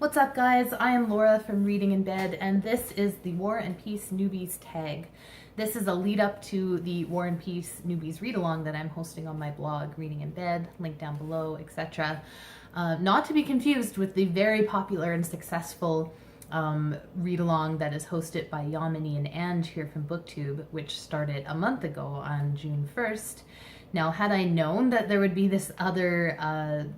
What's up, guys? I am Laura from Reading in Bed, and this is the War and Peace Newbies Tag. This is a lead up to the War and Peace Newbies read along that I'm hosting on my blog, Reading in Bed, link down below, etc. Not to be confused with the very popular and successful read along that is hosted by Yamini and Ange here from BookTube, which started a month ago on June 1st. Now, had I known that there would be this other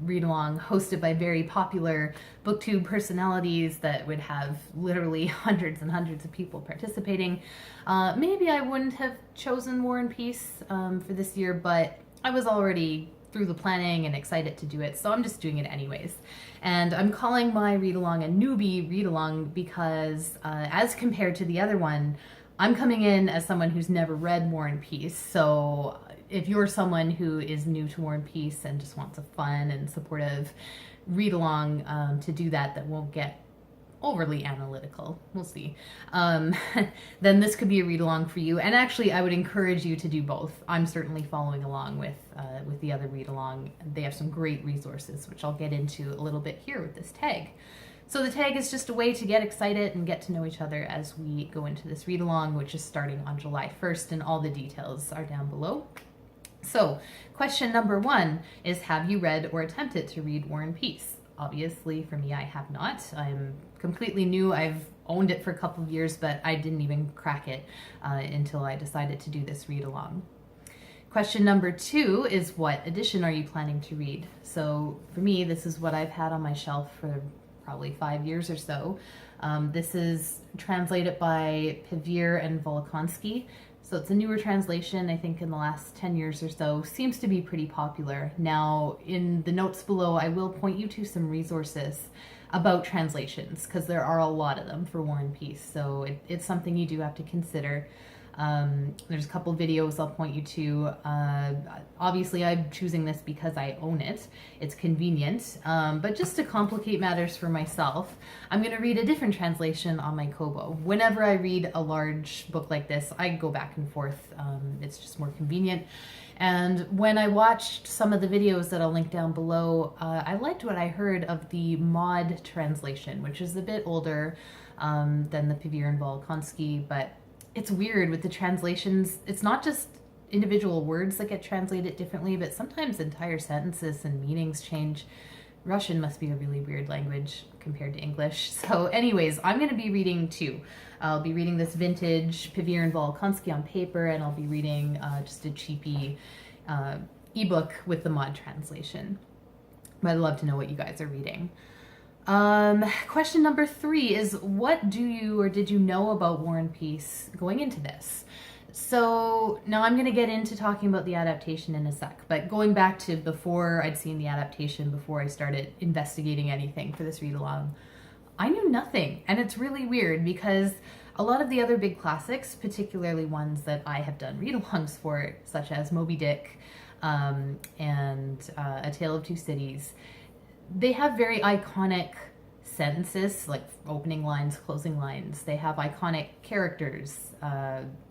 read-along hosted by very popular BookTube personalities that would have literally hundreds and hundreds of people participating, maybe I wouldn't have chosen War and Peace for this year, but I was already through the planning and excited to do it, so I'm just doing it anyways. And I'm calling my read-along a newbie read-along because as compared to the other one, I'm coming in as someone who's never read War and Peace, so if you're someone who is new to War and Peace and just wants a fun and supportive read-along to do that won't get overly analytical, we'll see, then this could be a read-along for you. And actually, I would encourage you to do both. I'm certainly following along with the other read-along. They have some great resources, which I'll get into a little bit here with this tag. So the tag is just a way to get excited and get to know each other as we go into this read-along, which is starting on July 1st, and all the details are down below. So, question number 1 is, have you read or attempted to read War and Peace? Obviously, for me, I have not. I'm completely new. I've owned it for a couple of years, but I didn't even crack it until I decided to do this read-along. Question number 2 is, what edition are you planning to read? So, for me, this is what I've had on my shelf for probably 5 years or so. This is translated by Pevear and Volokonsky. So it's a newer translation, I think in the last 10 years or so, seems to be pretty popular. Now, in the notes below, I will point you to some resources about translations, because there are a lot of them for War and Peace, so it's something you do have to consider. There's a couple videos I'll point you to. Obviously, I'm choosing this because I own it. It's convenient, but just to complicate matters for myself, I'm going to read a different translation on my Kobo. Whenever I read a large book like this, I go back and forth. It's just more convenient. And when I watched some of the videos that I'll link down below, I liked what I heard of the mod translation, which is a bit older than the Pevear and Volokonsky, but it's weird with the translations. It's not just individual words that get translated differently, but sometimes entire sentences and meanings change. Russian must be a really weird language compared to English. So anyways, I'm going to be reading two. I'll be reading this vintage Pevear and Volokonsky on paper, and I'll be reading just a cheapy ebook with the mod translation. But I'd love to know what you guys are reading. Question number 3 is, what do you or did you know about War and Peace going into this? So now I'm going to get into talking about the adaptation in a sec, but going back to before I'd seen the adaptation, before I started investigating anything for this read-along, I knew nothing. And it's really weird because a lot of the other big classics, particularly ones that I have done read-alongs for, such as Moby Dick and A Tale of Two Cities, they have very iconic sentences, like opening lines, closing lines. They have iconic characters,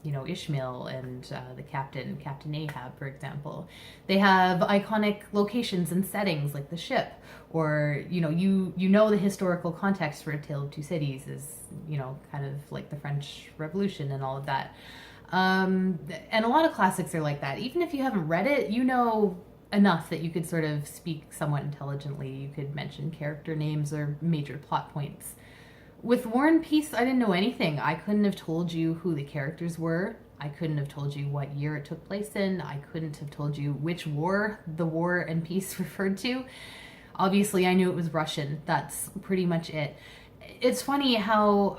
you know, Ishmael and the Captain Ahab, for example. They have iconic locations and settings, like the ship, or, you know the historical context for A Tale of Two Cities is, you know, kind of like the French Revolution and all of that. And a lot of classics are like that. Even if you haven't read it, you know enough that you could sort of speak somewhat intelligently. You could mention character names or major plot points. With War and Peace, I didn't know anything. I couldn't have told you who the characters were. I couldn't have told you what year it took place in. I couldn't have told you which war the War and Peace referred to. Obviously, I knew it was Russian. That's pretty much it. It's funny how,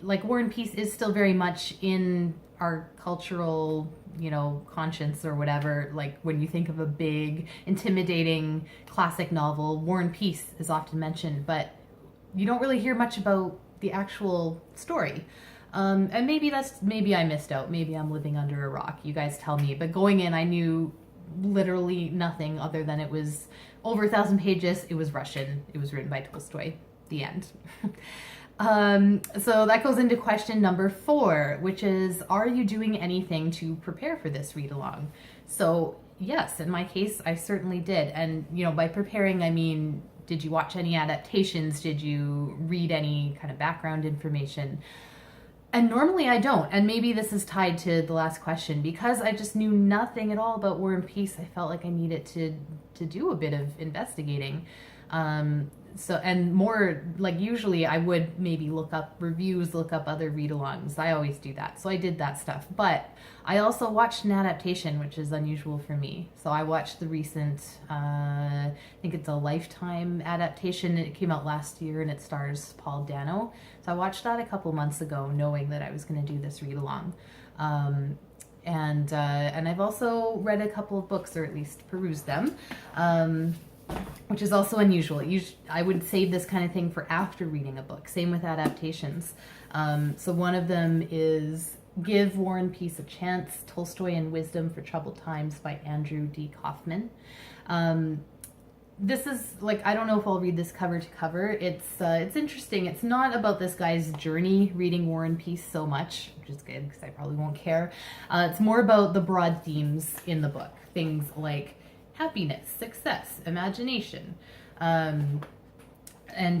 like, War and Peace is still very much in our cultural, you know, conscience or whatever. Like, when you think of a big, intimidating classic novel, War and Peace is often mentioned, but you don't really hear much about the actual story. And maybe I missed out. Maybe I'm living under a rock. You guys tell me. But going in, I knew literally nothing other than it was over 1,000 pages. It was Russian. It was written by Tolstoy. The end. So that goes into question number 4, which is, are you doing anything to prepare for this read-along? So yes, in my case, I certainly did. And, you know, by preparing, I mean did you watch any adaptations? Did you read any kind of background information? And normally I don't. And maybe this is tied to the last question. Because I just knew nothing at all about War and Peace, I felt like I needed to do a bit of investigating. And more, like, usually I would maybe look up reviews, look up other read-alongs. I always do that. So I did that stuff. But I also watched an adaptation, which is unusual for me. So I watched the recent, I think it's a Lifetime adaptation. It came out last year and it stars Paul Dano. So I watched that a couple months ago, knowing that I was going to do this read-along. And I've also read a couple of books, or at least perused them. Which is also unusual. I would save this kind of thing for after reading a book. Same with adaptations. So one of them is Give War and Peace a Chance, Tolstoy and Wisdom for Troubled Times by Andrew D. Kaufman. This is, like, I don't know if I'll read this cover to cover. It's interesting. It's not about this guy's journey reading War and Peace so much, which is good because I probably won't care. It's more about the broad themes in the book. Things like happiness, success, imagination, and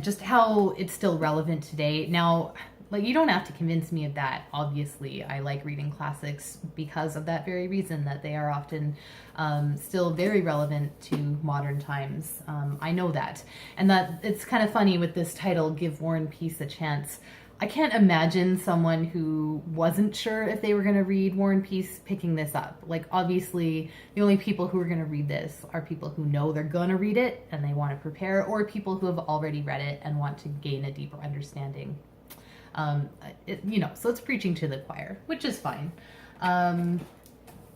just how it's still relevant today. Now, like, you don't have to convince me of that. Obviously, I like reading classics because of that very reason, that they are often still very relevant to modern times. I know that. And that it's kind of funny with this title, Give War and Peace a Chance. I can't imagine someone who wasn't sure if they were going to read War and Peace picking this up. Like, obviously, the only people who are going to read this are people who know they're going to read it and they want to prepare, or people who have already read it and want to gain a deeper understanding. So it's preaching to the choir, which is fine. And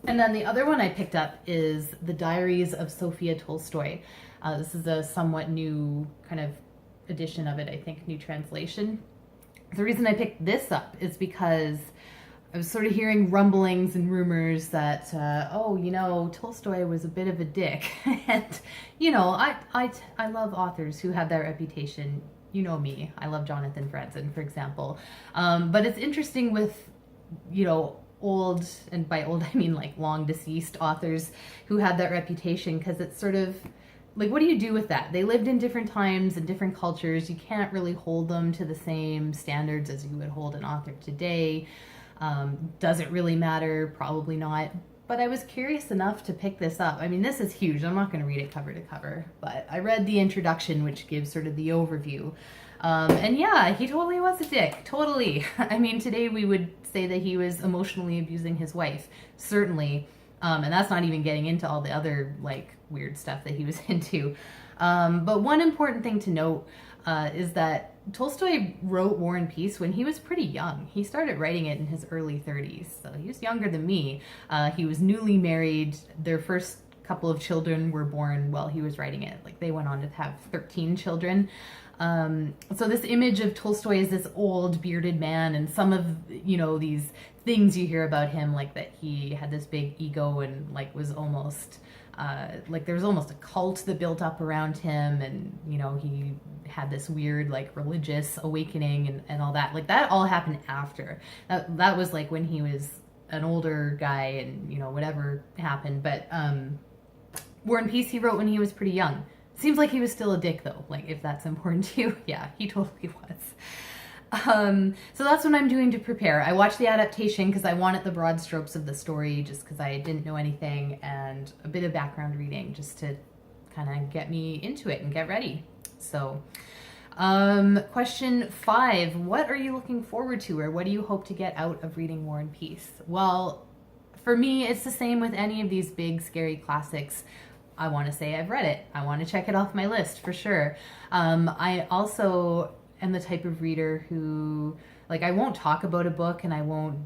then the other one I picked up is The Diaries of Sophia Tolstoy. This is a somewhat new kind of edition of it, I think, new translation. The reason I picked this up is because I was sort of hearing rumblings and rumors that, Tolstoy was a bit of a dick. And, I love authors who have that reputation. You know me. I love Jonathan Franzen, for example. But it's interesting with, old, and by old I mean like long deceased authors who have that reputation, because it's sort of, like, what do you do with that? They lived in different times and different cultures. You can't really hold them to the same standards as you would hold an author today. Does it really matter? Probably not. But I was curious enough to pick this up. I mean, this is huge. I'm not going to read it cover to cover. But I read the introduction, which gives sort of the overview. And yeah, he totally was a dick. Totally. I mean, today we would say that he was emotionally abusing his wife. Certainly. And that's not even getting into all the other, like, weird stuff that he was into. But one important thing to note is that Tolstoy wrote War and Peace when he was pretty young. He started writing it in his early 30s, so he was younger than me. He was newly married. Their first couple of children were born while he was writing it. Like, they went on to have 13 children. So this image of Tolstoy as this old bearded man, and some of, these things you hear about him, like that he had this big ego and like was almost, there was almost a cult that built up around him, and, he had this weird, like, religious awakening and all that. Like, that all happened after. That was like when he was an older guy and, whatever happened. But War and Peace he wrote when he was pretty young. Seems like he was still a dick, though, like, if that's important to you. Yeah, he totally was. So that's what I'm doing to prepare. I watched the adaptation because I wanted the broad strokes of the story, just because I didn't know anything, and a bit of background reading just to kind of get me into it and get ready. So, question 5, what are you looking forward to, or what do you hope to get out of reading War and Peace? Well, for me, it's the same with any of these big, scary classics. I want to say I've read it. I want to check it off my list for sure. I also am the type of reader who, like, I won't talk about a book, and I won't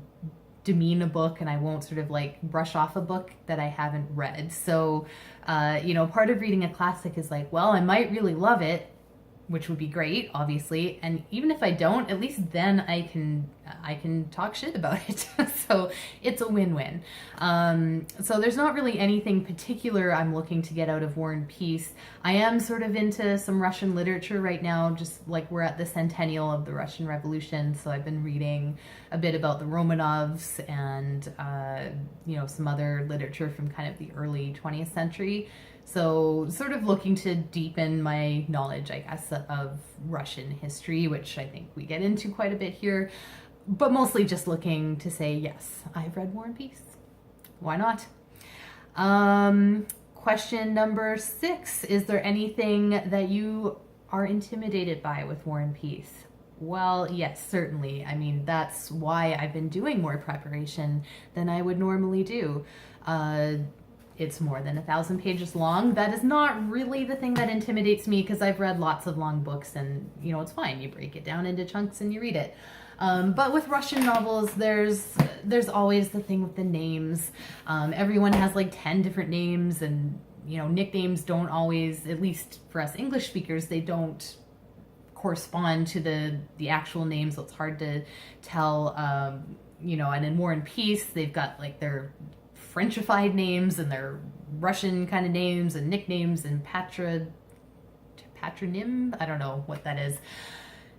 demean a book, and I won't sort of like brush off a book that I haven't read. So, part of reading a classic is like, well, I might really love it, which would be great, obviously. And even if I don't, at least then I can talk shit about it. So it's a win-win. So there's not really anything particular I'm looking to get out of War and Peace. I am sort of into some Russian literature right now, just like we're at the centennial of the Russian Revolution. So I've been reading a bit about the Romanovs and, some other literature from kind of the early 20th century. So sort of looking to deepen my knowledge, I guess, of Russian history, which I think we get into quite a bit here, but mostly just looking to say, yes, I've read War and Peace. Why not? Question number 6, is there anything that you are intimidated by with War and Peace? Well, yes, certainly. I mean, that's why I've been doing more preparation than I would normally do. It's more than 1,000 pages long. That is not really the thing that intimidates me, because I've read lots of long books and, you know, it's fine. You break it down into chunks and you read it. But with Russian novels, there's always the thing with the names. Everyone has like 10 different names, and, you know, nicknames don't always, at least for us English speakers, they don't correspond to the actual names, so it's hard to tell. You know, and in War and Peace, they've got like their Frenchified names and their Russian kind of names and nicknames and patronym. I don't know what that is.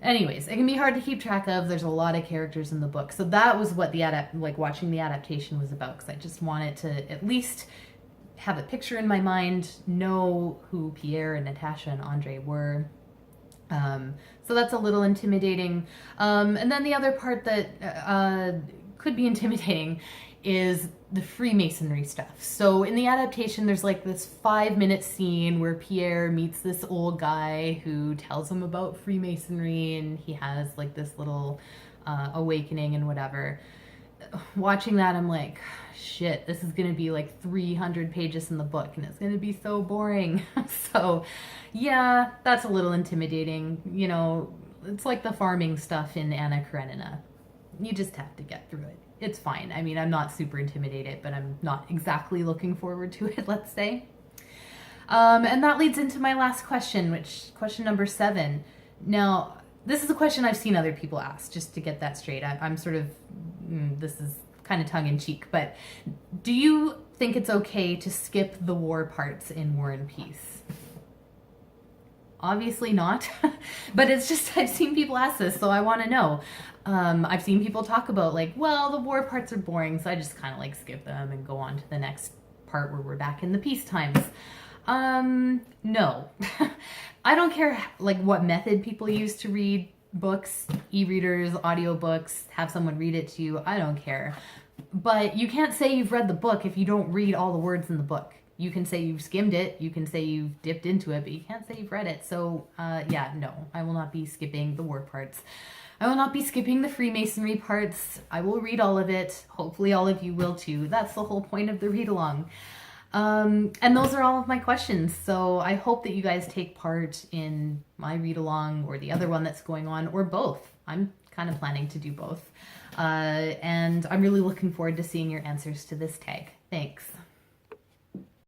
Anyways, it can be hard to keep track of. There's a lot of characters in the book. So that was what watching the adaptation was about, because I just wanted to at least have a picture in my mind, know who Pierre and Natasha and Andre were. So that's a little intimidating. And then the other part that could be intimidating is the Freemasonry stuff. So in the adaptation, there's like this 5-minute scene where Pierre meets this old guy who tells him about Freemasonry, and he has like this little awakening and whatever. Watching that, I'm like, shit, this is gonna be like 300 pages in the book, and it's gonna be so boring. So yeah, that's a little intimidating. You know, it's like the farming stuff in Anna Karenina. You just have to get through it. It's fine. I mean, I'm not super intimidated, but I'm not exactly looking forward to it, let's say. And that leads into my last question, question number 7. Now, this is a question I've seen other people ask, just to get that straight. I'm sort of, this is kind of tongue-in-cheek, but do you think it's okay to skip the war parts in War and Peace? Obviously not, but it's just, I've seen people ask this, so I want to know. I've seen people talk about like, well, the war parts are boring, so I just kind of like skip them and go on to the next part where we're back in the peace times. No. I don't care like what method people use to read books, e-readers, audiobooks, have someone read it to you. I don't care. But you can't say you've read the book if you don't read all the words in the book. You can say you've skimmed it, you can say you've dipped into it, but you can't say you've read it. So, yeah, no, I will not be skipping the war parts. I will not be skipping the Freemasonry parts. I will read all of it. Hopefully all of you will too. That's the whole point of the read-along. And those are all of my questions. So I hope that you guys take part in my read-along or the other one that's going on, or both. I'm kind of planning to do both. And I'm really looking forward to seeing your answers to this tag. Thanks.